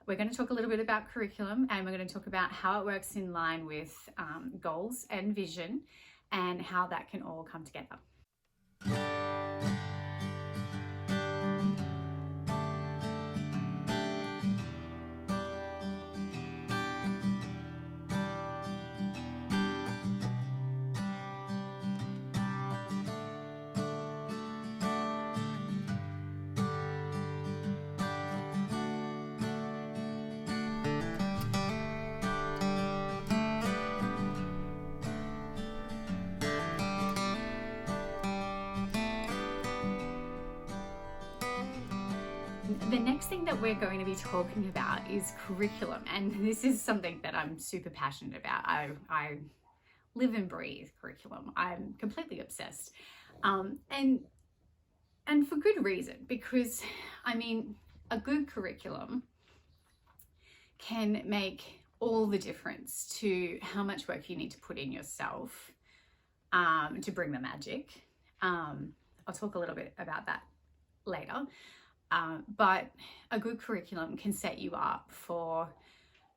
we're going to talk a little bit about curriculum, and we're going to talk about how it works in line with goals and vision and how that can all come together. The next thing that we're going to be talking about is curriculum, and this is something that I'm super passionate about. I live and breathe curriculum. I'm completely obsessed, and for good reason, because I mean, a good curriculum can make all the difference to how much work you need to put in yourself to bring the magic. I'll talk a little bit about that later. But a good curriculum can set you up for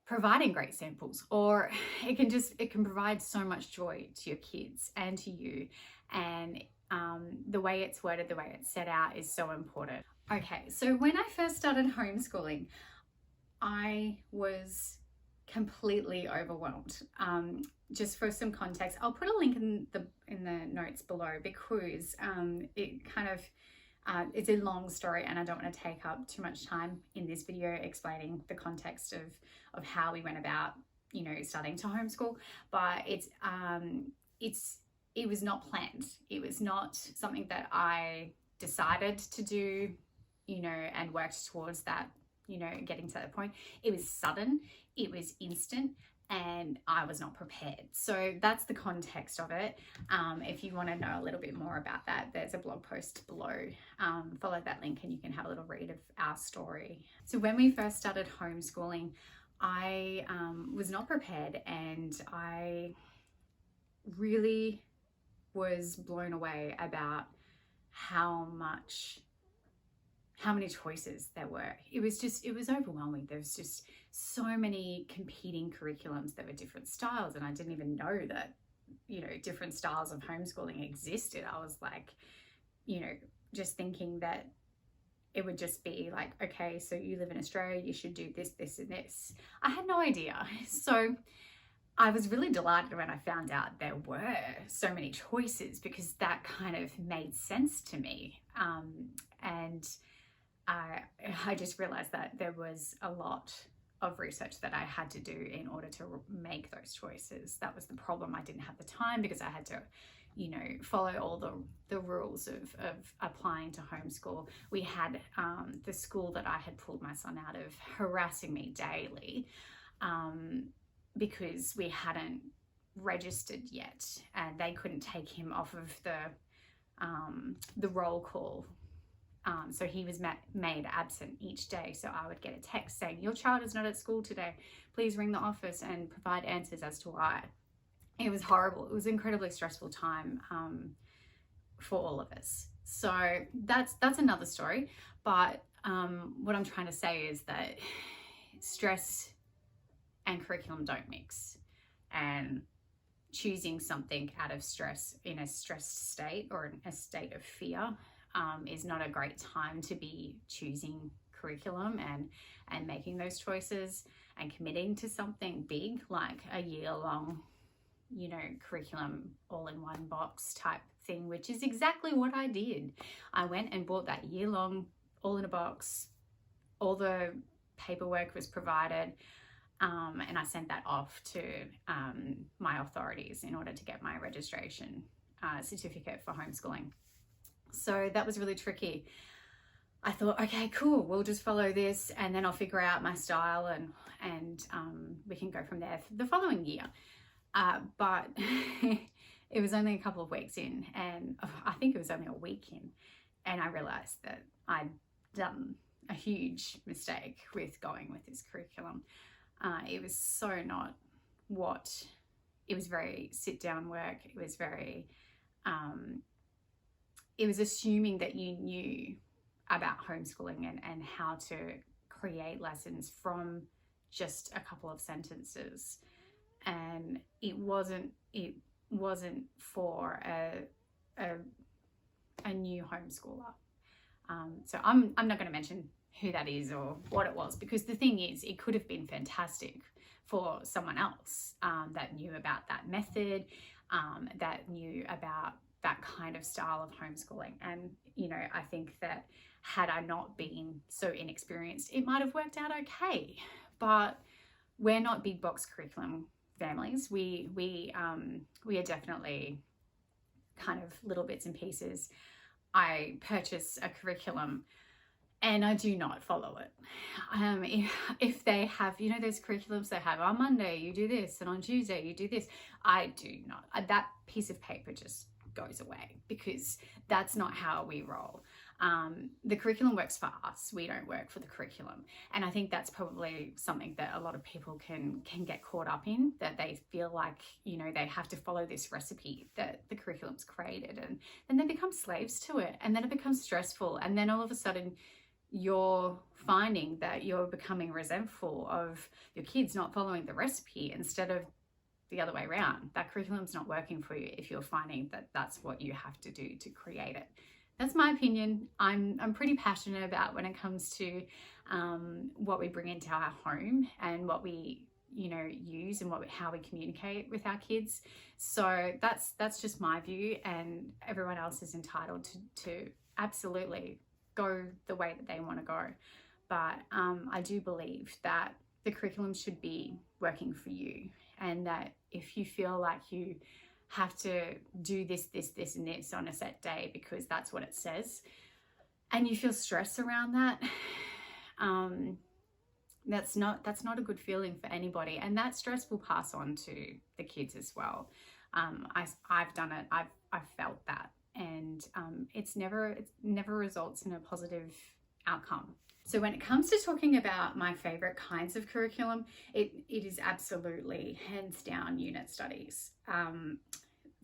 providing great samples, or it can provide so much joy to your kids and to you. And the way it's worded, the way it's set out is so important. Okay, so when I first started homeschooling, I was completely overwhelmed. Just for some context, I'll put a link in the notes below, because it kind of it's a long story, and I don't want to take up too much time in this video explaining the context of how we went about, starting to homeschool. But it was not planned. It was not something that I decided to do, and worked towards that, getting to that point. It was sudden, it was instant, and I was not prepared. So that's the context of it. If you want to know a little bit more about that, there's a blog post below. Follow that link and you can have a little read of our story. So when we first started homeschooling, I was not prepared, and I really was blown away about how many choices there were. It was overwhelming. There was just so many competing curriculums that were different styles, and I didn't even know that, different styles of homeschooling existed. I was like, just thinking that it would just be like, okay, so you live in Australia, you should do this, this, and this. I had no idea. So I was really delighted when I found out there were so many choices, because that kind of made sense to me. And I just realized that there was a lot of research that I had to do in order to make those choices. That was the problem. I didn't have the time, because I had to, follow all the rules of applying to homeschool. We had the school that I had pulled my son out of harassing me daily, because we hadn't registered yet, and they couldn't take him off of the roll call. So he was made absent each day. So I would get a text saying, your child is not at school today. Please ring the office and provide answers as to why. It was horrible. It was an incredibly stressful time for all of us. So that's another story. But what I'm trying to say is that stress and curriculum don't mix. And choosing something out of stress in a stressed state or in a state of fear is not a great time to be choosing curriculum and making those choices and committing to something big like a year-long, curriculum all in one box type thing, which is exactly what I did. I went and bought that year-long all in a box. All the paperwork was provided, and I sent that off to my authorities in order to get my registration certificate for homeschooling. So that was really tricky. I thought, okay, cool, we'll just follow this, and then I'll figure out my style, and we can go from there the following year. But it was only a couple of weeks in, and I think it was only a week in, and I realized that I'd done a huge mistake with going with this curriculum. It was so not what, it was very sit down work. It was very, it was assuming that you knew about homeschooling and how to create lessons from just a couple of sentences. And it wasn't for a new homeschooler. So I'm not going to mention who that is or what it was, because the thing is, it could have been fantastic for someone else that knew about that method, that knew about that kind of style of homeschooling. And, you know, I think that had I not been so inexperienced, it might have worked out okay. But we're not big box curriculum families. We are definitely kind of little bits and pieces. I purchase a curriculum and I do not follow it. If they have, you know, those curriculums they have on Monday you do this and on Tuesday you do this, I do not. That piece of paper just goes away, because that's not how we roll. The curriculum works for us. We don't work for the curriculum. And I think that's probably something that a lot of people can get caught up in, that they feel like, you know, they have to follow this recipe that the curriculum's created, and then they become slaves to it, and then it becomes stressful, and then all of a sudden you're finding that you're becoming resentful of your kids not following the recipe instead of the other way around. That curriculum's not working for you if you're finding that that's what you have to do to create it. That's my opinion. I'm pretty passionate about when it comes to what we bring into our home and what we, you know, use and how we communicate with our kids. So that's just my view, and everyone else is entitled to absolutely go the way that they want to go. But I do believe that the curriculum should be working for you, and that if you feel like you have to do this, and this on a set day because that's what it says, and you feel stress around that, that's not a good feeling for anybody, and that stress will pass on to the kids as well. I've done it. I've felt that, and it never results in a positive outcome. So when it comes to talking about my favorite kinds of curriculum, it is absolutely hands down unit studies,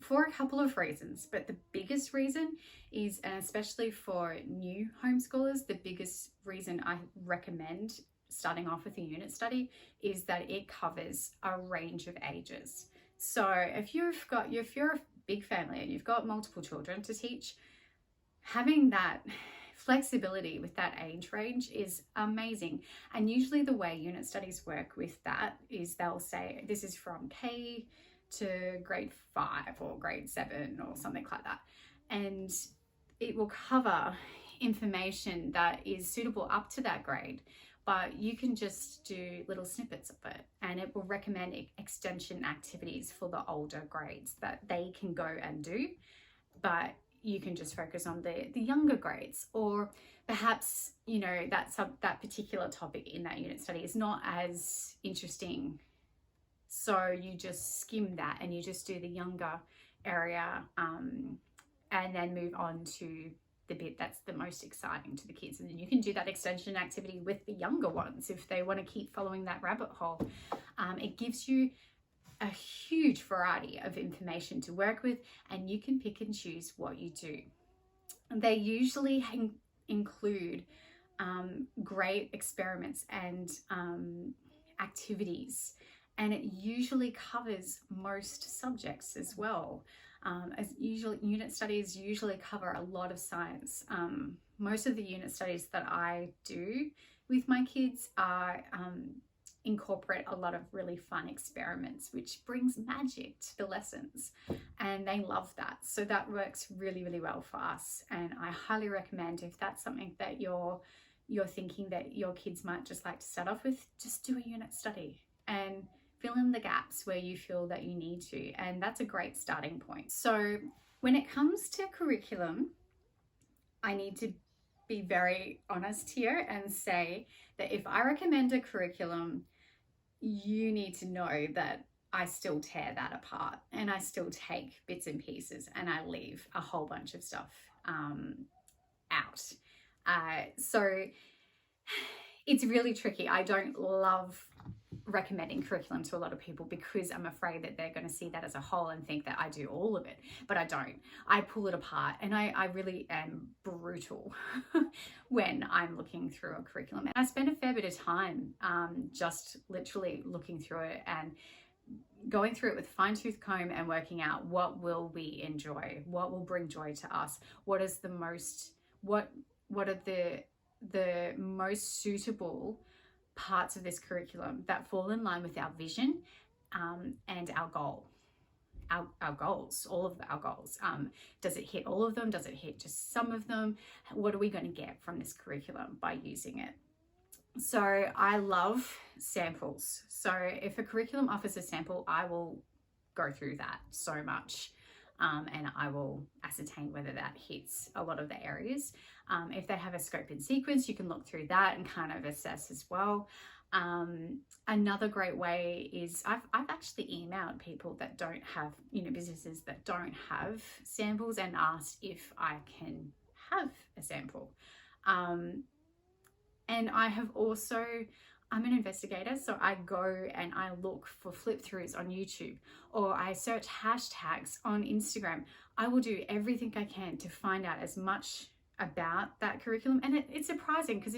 for a couple of reasons. But the biggest reason is, and especially for new homeschoolers, the biggest reason I recommend starting off with a unit study is that it covers a range of ages. So if you're a big family and you've got multiple children to teach, having that flexibility with that age range is amazing. And usually the way unit studies work with that is they'll say this is from K to grade 5 or grade 7 or something like that, and it will cover information that is suitable up to that grade, but you can just do little snippets of it, and it will recommend extension activities for the older grades that they can go and do, but you can just focus on the younger grades. Or perhaps, you know, that particular topic in that unit study is not as interesting, so you just skim that and you just do the younger area, and then move on to the bit that's the most exciting to the kids. And then you can do that extension activity with the younger ones if they want to keep following that rabbit hole. It gives you a huge variety of information to work with, and you can pick and choose what you do. They usually include great experiments and activities, and it usually covers most subjects as well. Unit studies usually cover a lot of science. Most of the unit studies that I do with my kids are incorporate a lot of really fun experiments, which brings magic to the lessons, and they love that. So that works really, really well for us, and I highly recommend, if that's something that you're thinking that your kids might just like to start off with, just do a unit study and fill in the gaps where you feel that you need to, and that's a great starting point. So when it comes to curriculum, I need to be very honest here and say that if I recommend a curriculum, you need to know that I still tear that apart, and I still take bits and pieces, and I leave a whole bunch of stuff out. So it's really tricky. I don't love recommending curriculum to a lot of people because I'm afraid that they're going to see that as a whole and think that I do all of it, but I don't. I pull it apart, and I really am brutal when I'm looking through a curriculum. And I spend a fair bit of time just literally looking through it and going through it with a fine-tooth comb and working out what will we enjoy, what will bring joy to us, what is the most, what are the most suitable parts of this curriculum that fall in line with our vision and our goal, our goals, all of our goals. Does it hit all of them? Does it hit just some of them? What are we going to get from this curriculum by using it? So I love samples. So if a curriculum offers a sample, I will go through that so much. And I will ascertain whether that hits a lot of the areas. If they have a scope and sequence, you can look through that and kind of assess as well. Another great way is I've actually emailed people that don't have, businesses that don't have samples and asked if I can have a sample. And I have also, I'm an investigator, so I go and I look for flip throughs on YouTube, or I search hashtags on Instagram. I will do everything I can to find out as much about that curriculum. And it's surprising because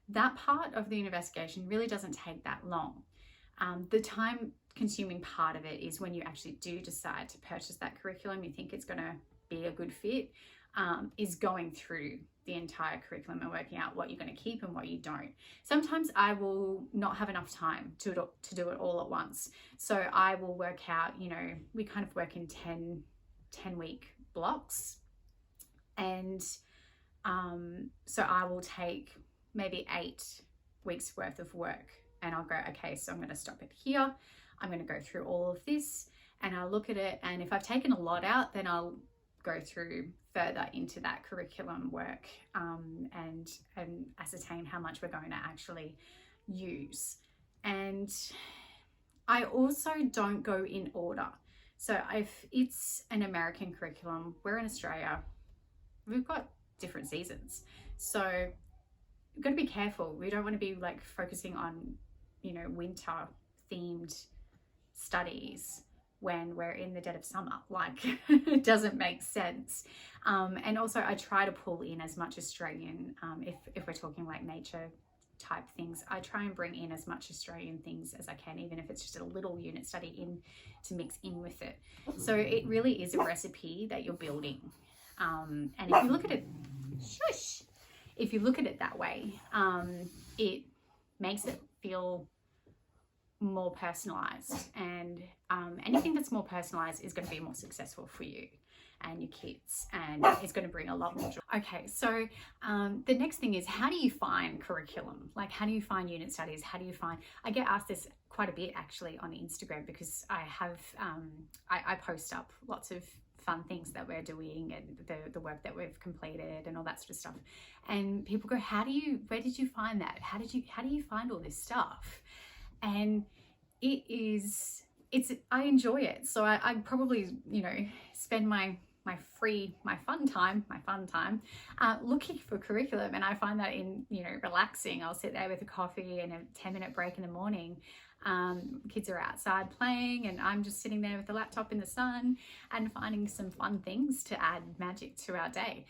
that part of the investigation really doesn't take that long. The time consuming part of it is when you actually do decide to purchase that curriculum, you think it's going to be a good fit, is going through the entire curriculum and working out what you're going to keep and what you don't. Sometimes I will not have enough time to do it all at once. So I will work out, we kind of work in 10-week blocks. And so I will take maybe 8 weeks worth of work, and I'll go, okay, so I'm going to stop it here. I'm going to go through all of this, and I'll look at it. And if I've taken a lot out, then I'll go through further into that curriculum work and ascertain how much we're going to actually use. And I also don't go in order. So if it's an American curriculum, we're in Australia, we've got different seasons. So we've got to be careful. We don't want to be like focusing on, winter themed studies when we're in the dead of summer. Like, it doesn't make sense. And also I try to pull in as much Australian, if we're talking like nature type things, I try and bring in as much Australian things as I can, even if it's just a little unit study in to mix in with it. So it really is a recipe that you're building. And if you look at it, if you look at it that way, it makes it feel more personalized, and anything that's more personalized is going to be more successful for you and your kids, and it's going to bring a lot more joy. Okay, so the next thing is, how do you find curriculum? Like, how do you find unit studies? How do you find, I get asked this quite a bit actually on Instagram, because I have I post up lots of fun things that we're doing and the work that we've completed and all that sort of stuff, and people go, where did you find that? How do you find all this stuff? And I enjoy it. So I probably, spend my fun time looking for curriculum, and I find that in, relaxing. I'll sit there with a coffee and a 10-minute break in the morning. Kids are outside playing, and I'm just sitting there with the laptop in the sun and finding some fun things to add magic to our day.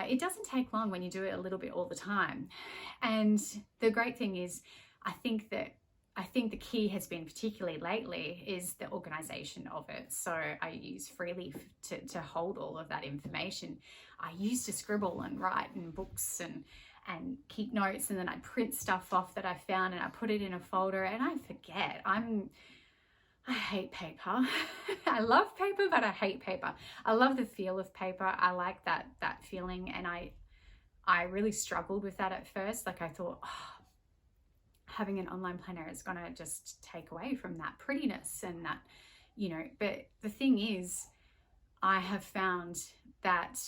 It doesn't take long when you do it a little bit all the time. And the great thing is, I think the key has been, particularly lately, is the organization of it. So I use Freely to hold all of that information. I used to scribble and write in books and keep notes, and then I print stuff off that I found and I put it in a folder, and I forget. I hate paper. I love paper, but I hate paper. I love the feel of paper. I like that feeling, and I really struggled with that at first. Like, I thought, having an online planner is going to just take away from that prettiness and that, but the thing is, I have found that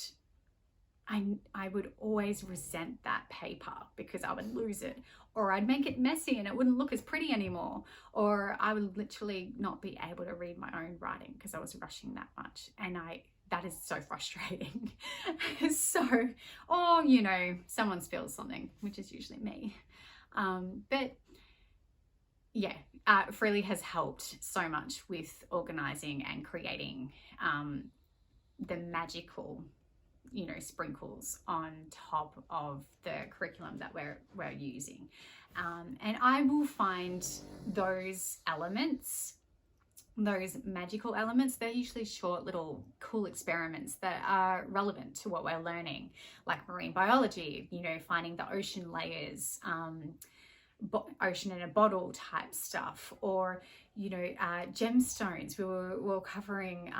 I would always resent that paper because I would lose it, or I'd make it messy and it wouldn't look as pretty anymore, or I would literally not be able to read my own writing because I was rushing that much. And that is so frustrating. Or someone spills something, which is usually me. But yeah, Freely has helped so much with organising and creating the magical, sprinkles on top of the curriculum that we're using. And I will find those elements, those magical elements, they're usually short little cool experiments that are relevant to what we're learning, like marine biology, finding the ocean layers, ocean in a bottle type stuff, or gemstones. We were covering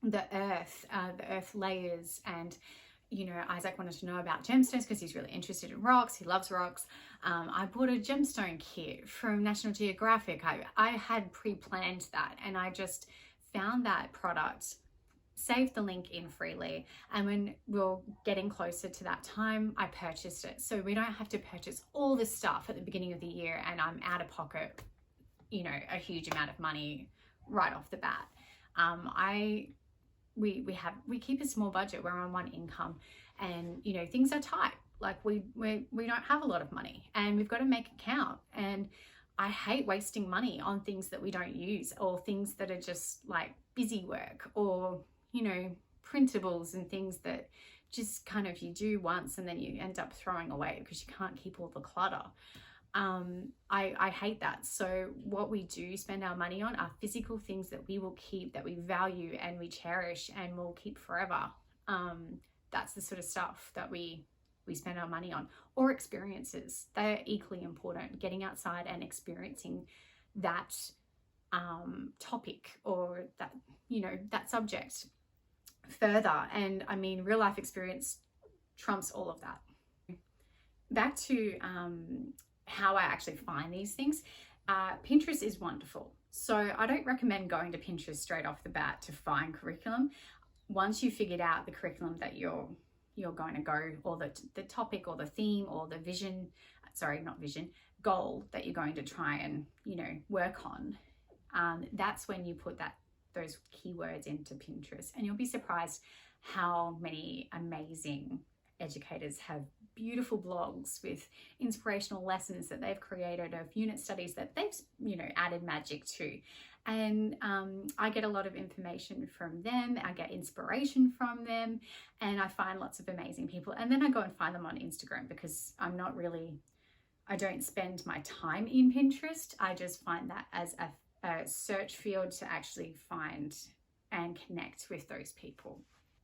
the earth layers, and Isaac wanted to know about gemstones because he's really interested in rocks. He loves rocks. I bought a gemstone kit from National Geographic. I had pre-planned that, and I just found that product, saved the link in Freely, and when we're getting closer to that time, I purchased it. So we don't have to purchase all this stuff at the beginning of the year and I'm out of pocket, a huge amount of money right off the bat. We keep a small budget. We're on one income, and things are tight. Like we don't have a lot of money, and we've got to make it count. And I hate wasting money on things that we don't use, or things that are just like busy work, or printables and things that just kind of you do once and then you end up throwing away because you can't keep all the clutter. I hate that. So what we do spend our money on are physical things that we will keep, that we value and we cherish and will keep forever. That's the sort of stuff that we spend our money on. Or experiences. They're equally important. Getting outside and experiencing that topic or that, that subject further. And I mean, real life experience trumps all of that. Back to how I actually find these things. Pinterest is wonderful. So I don't recommend going to Pinterest straight off the bat to find curriculum. Once you've figured out the curriculum that you're going to go, or the topic or the theme or the goal that you're going to try and, work on, that's when you put those keywords into Pinterest, and you'll be surprised how many amazing educators have beautiful blogs with inspirational lessons that they've created, of unit studies that they've added magic to. And I get a lot of information from them, I get inspiration from them, and I find lots of amazing people. And then I go and find them on Instagram, because I don't spend my time in Pinterest. I just find that as a search field to actually find and connect with those people.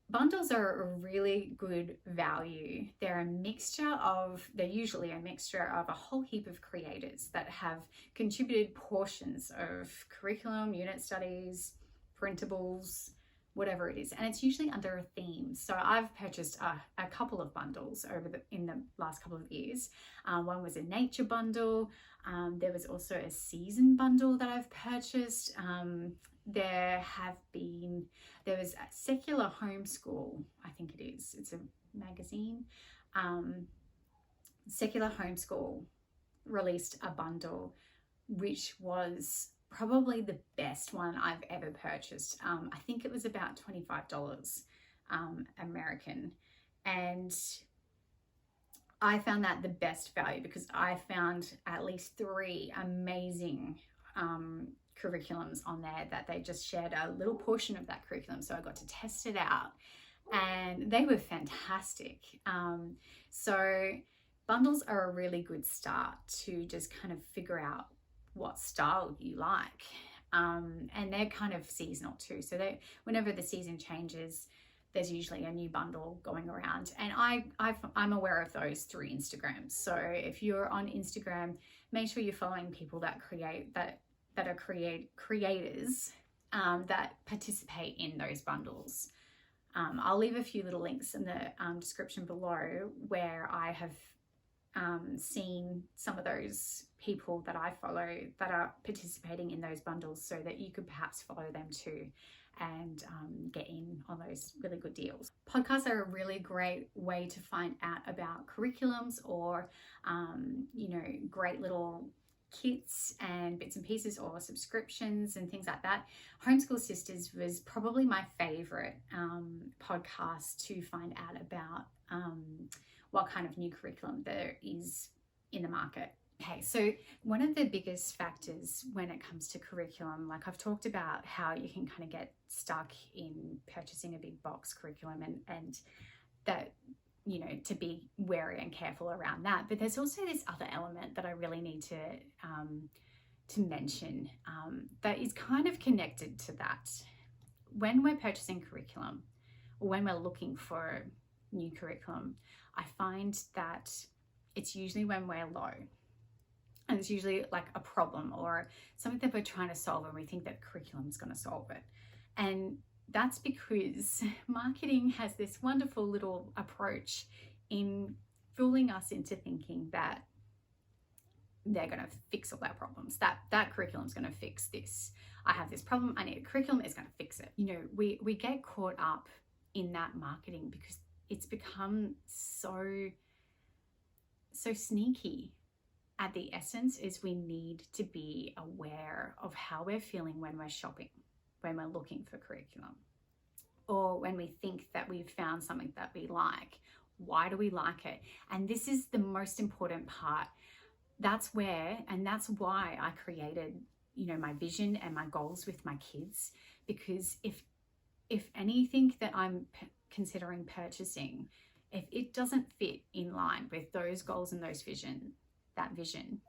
Bundles are a really good value. They're usually a mixture of a whole heap of creators that have contributed portions of curriculum, unit studies, printables, whatever it is. And it's usually under a theme. So I've purchased a couple of bundles in the last couple of years. One was a nature bundle. There was also a season bundle that I've purchased. There was a Secular Homeschool, I think it is. It's a magazine. Secular Homeschool released a bundle, which was probably the best one I've ever purchased. I think it was about $25 American. And I found that the best value because I found at least 3 amazing curriculums on there that they just shared a little portion of that curriculum. So I got to test it out and they were fantastic. So bundles are a really good start to just kind of figure out what style you like. And they're kind of seasonal too. So whenever the season changes, there's usually a new bundle going around. And I'm aware of those through Instagram. So if you're on Instagram, make sure you're following people that are creators that participate in those bundles. I'll leave a few little links in the description below where I have seen some of those people that I follow that are participating in those bundles, so that you could perhaps follow them too and get in on those really good deals. Podcasts are a really great way to find out about curriculums or great little kits and bits and pieces or subscriptions and things like that. Homeschool Sisters was probably my favorite podcast to find out about what kind of new curriculum there is in the market. Okay, so one of the biggest factors when it comes to curriculum, like I've talked about how you can kind of get stuck in purchasing a big box curriculum, and that, you know, to be wary and careful around that. But there's also this other element that I really need to mention, that is kind of connected to that. When we're purchasing curriculum, or when we're looking for new curriculum, I find that it's usually when we're low. And it's usually like a problem or something that we're trying to solve, and we think that curriculum is going to solve it. And that's because marketing has this wonderful little approach in fooling us into thinking that they're going to fix all our problems, that curriculum is going to fix this. I have this problem, I need a curriculum, it's going to fix it. You know, we get caught up in that marketing because it's become so sneaky. At the essence is we need to be aware of how we're feeling when we're shopping, when we're looking for curriculum, or when we think that we've found something that we like. Why do we like it? And this is the most important part. That's where, and that's why I created, you know, my vision and my goals with my kids, because if anything that I'm considering purchasing, if it doesn't fit in line with those goals and that vision,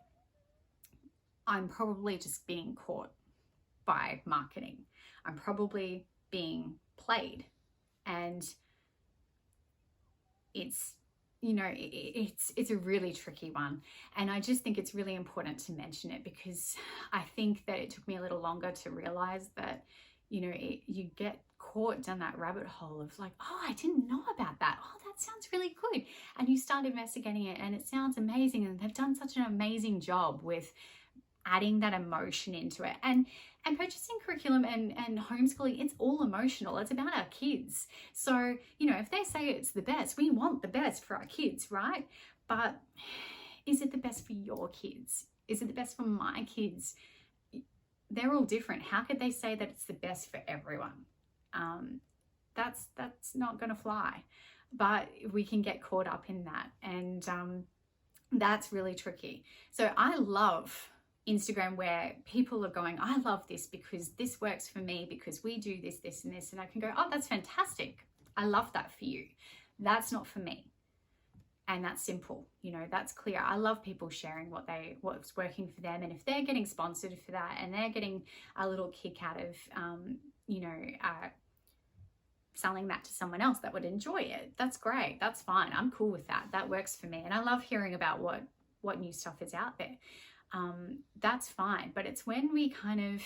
I'm probably just being caught by marketing. I'm probably being played, and it's, you know, it's a really tricky one. And I just think it's really important to mention it, because I think that it took me a little longer to realize that, you know, you get caught down that rabbit hole of like, oh, I didn't know about that. Oh, that sounds really good. And you start investigating it and it sounds amazing. And they've done such an amazing job with adding that emotion into it. And purchasing curriculum and homeschooling, it's all emotional. It's about our kids. So, you know, if they say it's the best, we want the best for our kids, right? But is it the best for your kids? Is it the best for my kids? They're all different. How could they say that it's the best for everyone? That's not going to fly. But we can get caught up in that, and that's really tricky. So I love Instagram, where people are going, I love this because this works for me, because we do this, this, and this. And I can go, oh, that's fantastic. I love that for you. That's not for me. And that's simple, you know, that's clear. I love people sharing what's working for them. And if they're getting sponsored for that and they're getting a little kick out of, you know, selling that to someone else that would enjoy it, that's great. That's fine. I'm cool with that. That works for me. And I love hearing about what new stuff is out there. That's fine. But it's when we kind of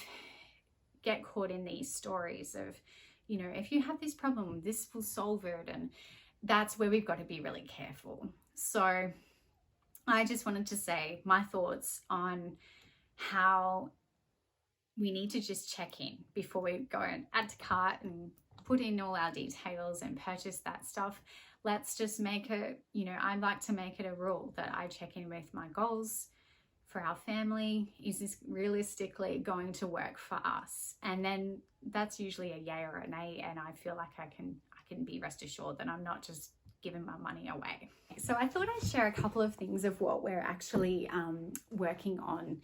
get caught in these stories of, you know, if you have this problem, this will solve it. And that's where we've got to be really careful. So I just wanted to say my thoughts on how we need to just check in before we go and add to cart and put in all our details and purchase that stuff. Let's just make it, you know, I'd like to make it a rule that I check in with my goals for our family. Is this realistically going to work for us? And then that's usually a yay or a nay, and I feel like I can be rest assured that I'm not just giving my money away. So I thought I'd share a couple of things of what we're actually working on,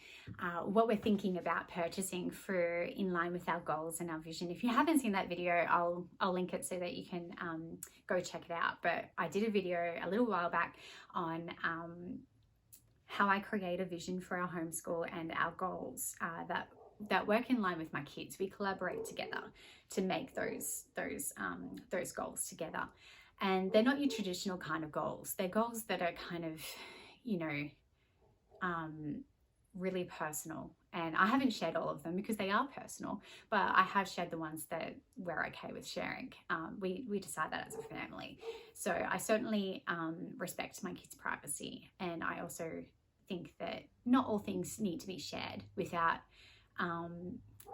what we're thinking about purchasing for in line with our goals and our vision. If you haven't seen that video, I'll link it so that you can go check it out. But I did a video a little while back on how I create a vision for our homeschool and our goals that work in line with my kids. We collaborate together to make those goals together. And they're not your traditional kind of goals. They're goals that are kind of, you know, really personal. And I haven't shared all of them because they are personal, but I have shared the ones that we're okay with sharing. We decide that as a family. So I certainly respect my kids' privacy. And I also think that not all things need to be shared without,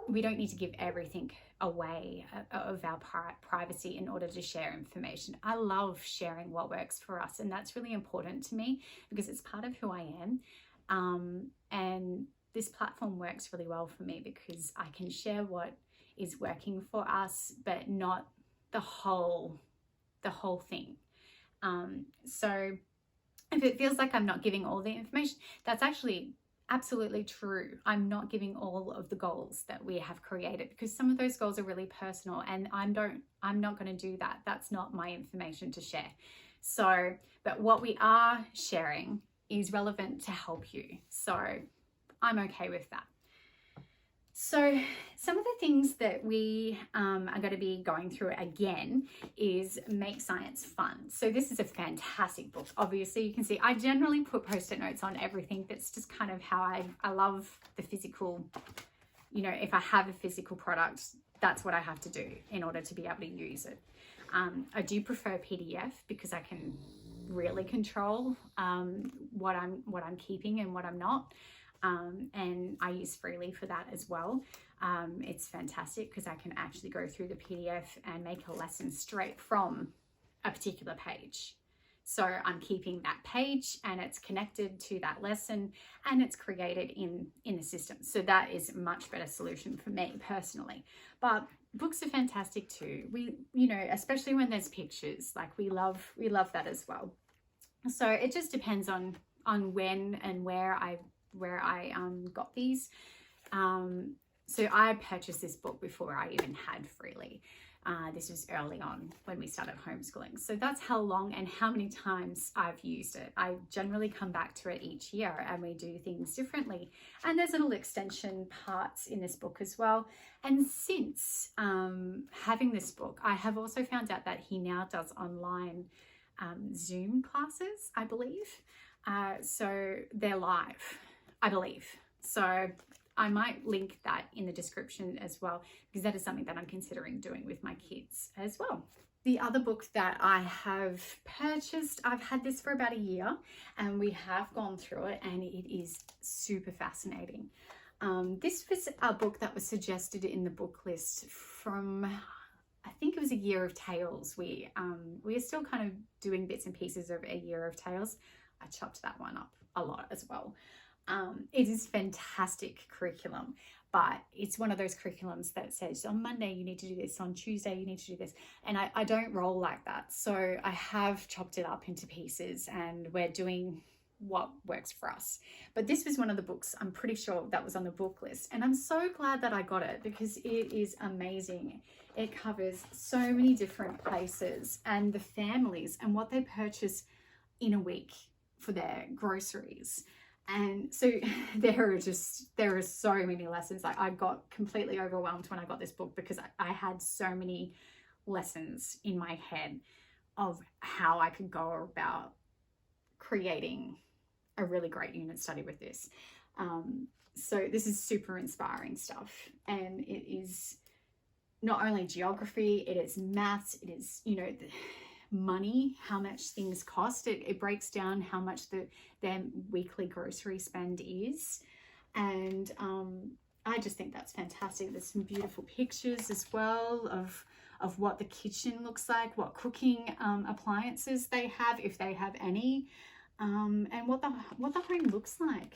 we don't need to give everything away of our privacy in order to share information. I love sharing what works for us, and that's really important to me because it's part of who I am. And this platform works really well for me because I can share what is working for us, but not the whole thing. So if it feels like I'm not giving all the information, that's actually absolutely true. I'm not giving all of the goals that we have created, because some of those goals are really personal, and I'm not going to do that. That's not my information to share. So, but what we are sharing is relevant to help you. So I'm okay with that. So some of the things that we are going to be going through again is Make Science Fun. So this is a fantastic book. Obviously, you can see I generally put post-it notes on everything. That's just kind of how I love the physical, you know, if I have a physical product, that's what I have to do in order to be able to use it. I do prefer PDF because I can really control what I'm keeping and what I'm not. And I use Freely for that as well. It's fantastic because I can actually go through the PDF and make a lesson straight from a particular page. So I'm keeping that page and it's connected to that lesson and it's created in the system. So that is a much better solution for me personally. But books are fantastic too. We, you know, especially when there's pictures, like we love that as well. So it just depends on when and where I got these. So I purchased this book before I even had Freely. This was early on when we started homeschooling. So that's how long and how many times I've used it. I generally come back to it each year and we do things differently. And there's little extension parts in this book as well. And since having this book, I have also found out that he now does online Zoom classes, I believe. So they're live, I believe. So I might link that in the description as well, because that is something that I'm considering doing with my kids as well. The other book that I have purchased, I've had this for about a year and we have gone through it and it is super fascinating. This was a book that was suggested in the book list from, I think it was A Year of Tales. We are still kind of doing bits and pieces of A Year of Tales. I chopped that one up a lot as well. It is fantastic curriculum, but it's one of those curriculums that says on Monday you need to do this, on Tuesday you need to do this, and I don't roll like that. So I have chopped it up into pieces and we're doing what works for us. But this was one of the books, I'm pretty sure, that was on the book list, and I'm so glad that I got it because it is amazing. It covers so many different places and the families and what they purchase in a week for their groceries. And so there are so many lessons. I got completely overwhelmed when I got this book because I had so many lessons in my head of how I could go about creating a really great unit study with this. So this is super inspiring stuff, and it is not only geography, it is maths, it is, you know, money, how much things cost. It breaks down how much their weekly grocery spend is, and I just think that's fantastic. There's some beautiful pictures as well of what the kitchen looks like, what cooking appliances they have, if they have any, and what the home looks like.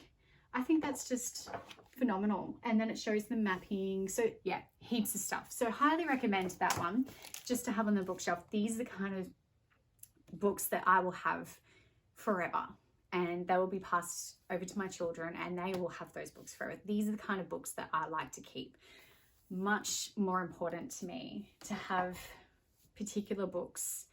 I think that's just phenomenal. And then it shows the mapping. So yeah, heaps of stuff. So highly recommend that one just to have on the bookshelf. These are the kind of books that I will have forever, and they will be passed over to my children and they will have those books forever. These are the kind of books that I like to keep. Much more important to me to have particular books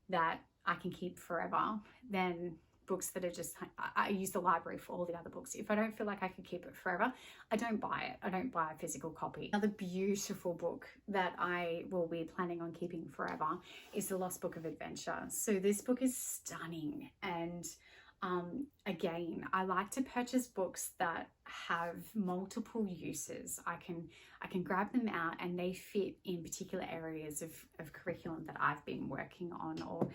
that I can keep forever than books that are just, I use the library for all the other books. If I don't feel like I could keep it forever, I don't buy it. I don't buy a physical copy. Another beautiful book that I will be planning on keeping forever is The Lost Book of Adventure. So this book is stunning, and again, I like to purchase books that have multiple uses. I can grab them out and they fit in particular areas of curriculum that I've been working on, or,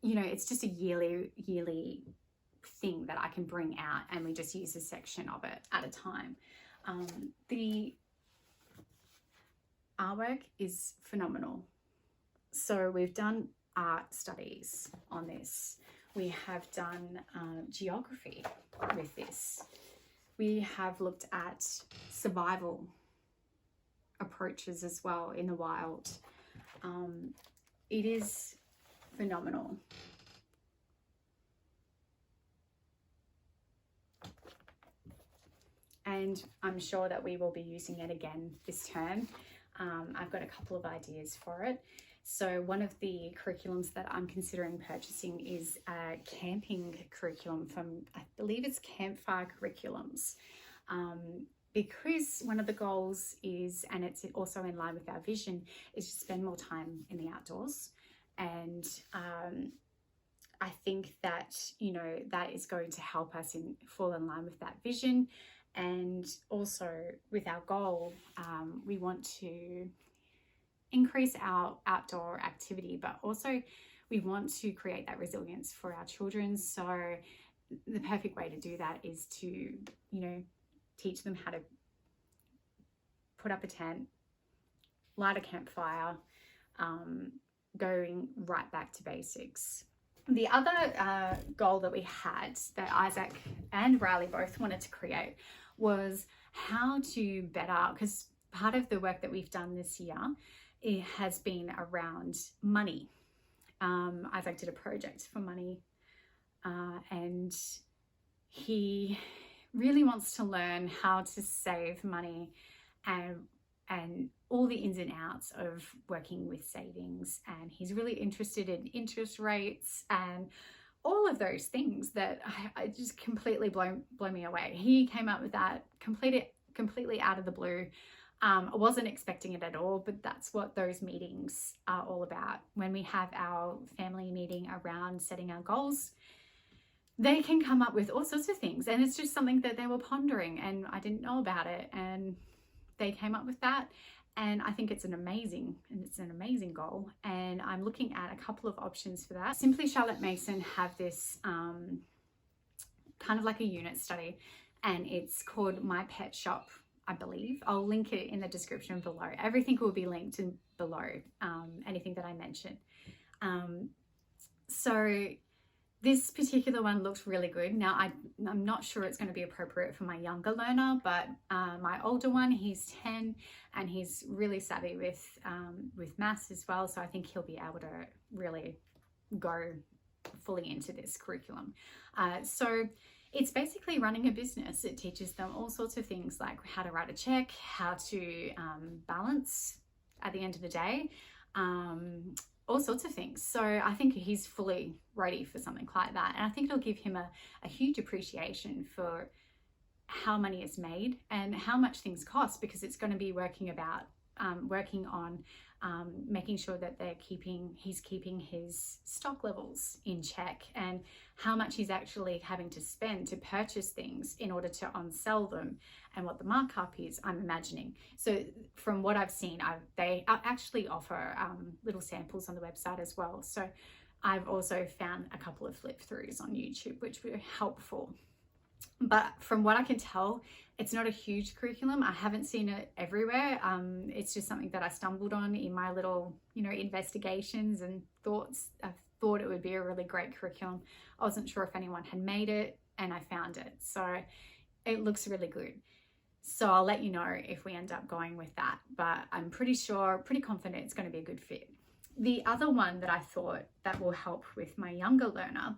you know, it's just a yearly thing that I can bring out and we just use a section of it at a time. The artwork is phenomenal. So we've done art studies on this. We have done geography with this. We have looked at survival approaches as well in the wild. It is phenomenal. and I'm sure that we will be using it again this term. I've got a couple of ideas for it. So one of the curriculums that I'm considering purchasing is a camping curriculum from, I believe it's Campfire Curriculums. Because one of the goals is, and it's also in line with our vision, is to spend more time in the outdoors. And I think that, you know, that is going to help us fall in line with that vision. And also with our goal, we want to increase our outdoor activity, but also we want to create that resilience for our children. So the perfect way to do that is to, you know, teach them how to put up a tent, light a campfire, going right back to basics. The other goal that we had, that Isaac and Riley both wanted to create, was how to better, because part of the work that we've done this year, it has been around money. Isaac did a project for money, and he really wants to learn how to save money and all the ins and outs of working with savings. And he's really interested in interest rates and all of those things that I just completely blow me away. He came up with that completely out of the blue. I wasn't expecting it at all, but that's what those meetings are all about. When we have our family meeting around setting our goals, they can come up with all sorts of things, and it's just something that they were pondering and I didn't know about it, and they came up with that. And I think it's an amazing goal, and I'm looking at a couple of options for that. Simply Charlotte Mason have this kind of like a unit study, and it's called My Pet Shop, I believe. I'll link it in the description below. Everything will be linked in below, anything that I mentioned. So this particular one looks really good. Now, I'm not sure it's going to be appropriate for my younger learner, but my older one, he's 10, and he's really savvy with maths as well. So I think he'll be able to really go fully into this curriculum. So it's basically running a business. It teaches them all sorts of things like how to write a check, how to balance at the end of the day, all sorts of things. So I think he's fully ready for something like that. And I think it'll give him a huge appreciation for how money is made and how much things cost, because it's going to be working on making sure that he's keeping his stock levels in check, and how much he's actually having to spend to purchase things in order to on-sell them, and what the markup is, I'm imagining. So from what I've seen, they actually offer little samples on the website as well. So I've also found a couple of flip throughs on YouTube, which were helpful. But from what I can tell, it's not a huge curriculum. I haven't seen it everywhere. It's just something that I stumbled on in my little, investigations and thoughts. I thought it would be a really great curriculum. I wasn't sure if anyone had made it, and I found it. So it looks really good. So I'll let you know if we end up going with that. But I'm pretty confident it's going to be a good fit. The other one that I thought that will help with my younger learner,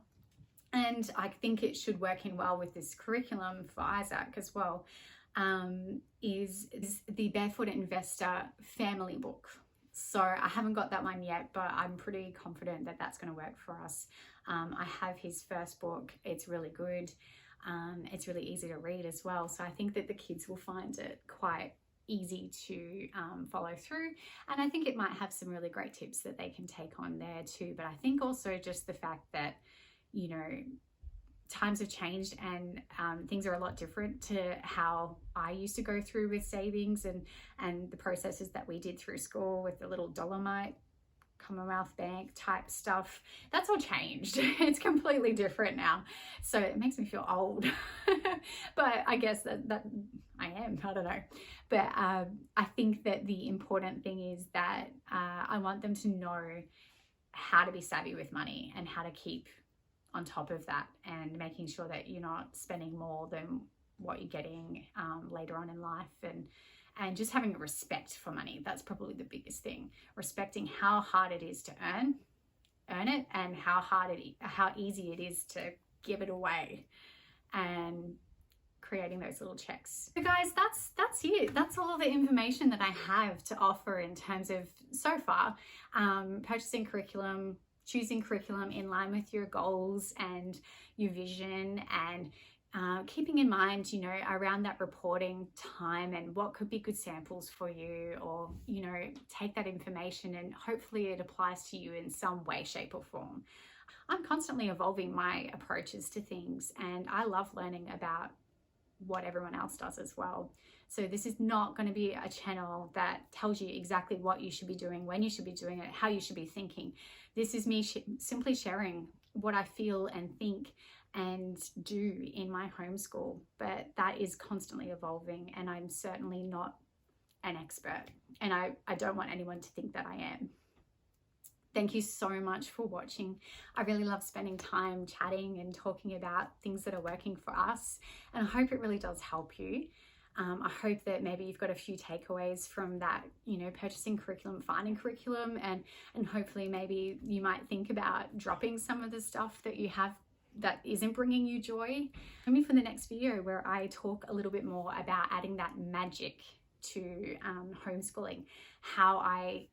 and I think it should work in well with this curriculum for Isaac as well, is the Barefoot Investor family book. So I haven't got that one yet, but I'm pretty confident that that's going to work for us. I have his first book. It's really good. It's really easy to read as well. So I think that the kids will find it quite easy to follow through. And I think it might have some really great tips that they can take on there too. But I think also just the fact that, times have changed, and things are a lot different to how I used to go through with savings and the processes that we did through school with the little Dolomite Commonwealth Bank type stuff. That's all changed. It's completely different now. So it makes me feel old. But I guess that I am, I don't know. But I think that the important thing is that I want them to know how to be savvy with money and how to keep on top of that, and making sure that you're not spending more than what you're getting later on in life, and just having a respect for money. That's probably the biggest thing. Respecting how hard it is to earn it, and how easy it is to give it away, and creating those little checks. So guys, that's it. That's all the information that I have to offer in terms of, so far, purchasing curriculum, choosing curriculum in line with your goals and your vision, and keeping in mind, you know, around that reporting time and what could be good samples for you, or, you know, take that information and hopefully it applies to you in some way, shape or form. I'm constantly evolving my approaches to things, and I love learning about what everyone else does as well. So this is not going to be a channel that tells you exactly what you should be doing, when you should be doing it, how you should be thinking. This is me simply sharing what I feel and think and do in my homeschool, but that is constantly evolving, and I'm certainly not an expert, and I don't want anyone to think that I am. Thank you so much for watching. I really love spending time chatting and talking about things that are working for us, and I hope it really does help you. I hope that maybe you've got a few takeaways from that, you know, purchasing curriculum, finding curriculum, and hopefully maybe you might think about dropping some of the stuff that you have that isn't bringing you joy. Join me for the next video where I talk a little bit more about adding that magic to homeschooling, how I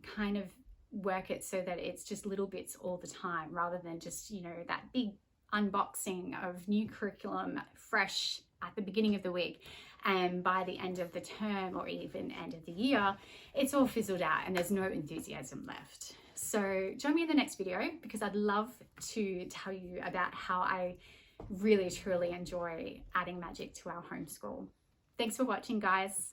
kind of work it so that it's just little bits all the time, rather than just, you know, that big unboxing of new curriculum fresh at the beginning of the week, and by the end of the term or even end of the year, it's all fizzled out and there's no enthusiasm left. So join me in the next video, because I'd love to tell you about how I really truly enjoy adding magic to our homeschool. Thanks for watching, guys.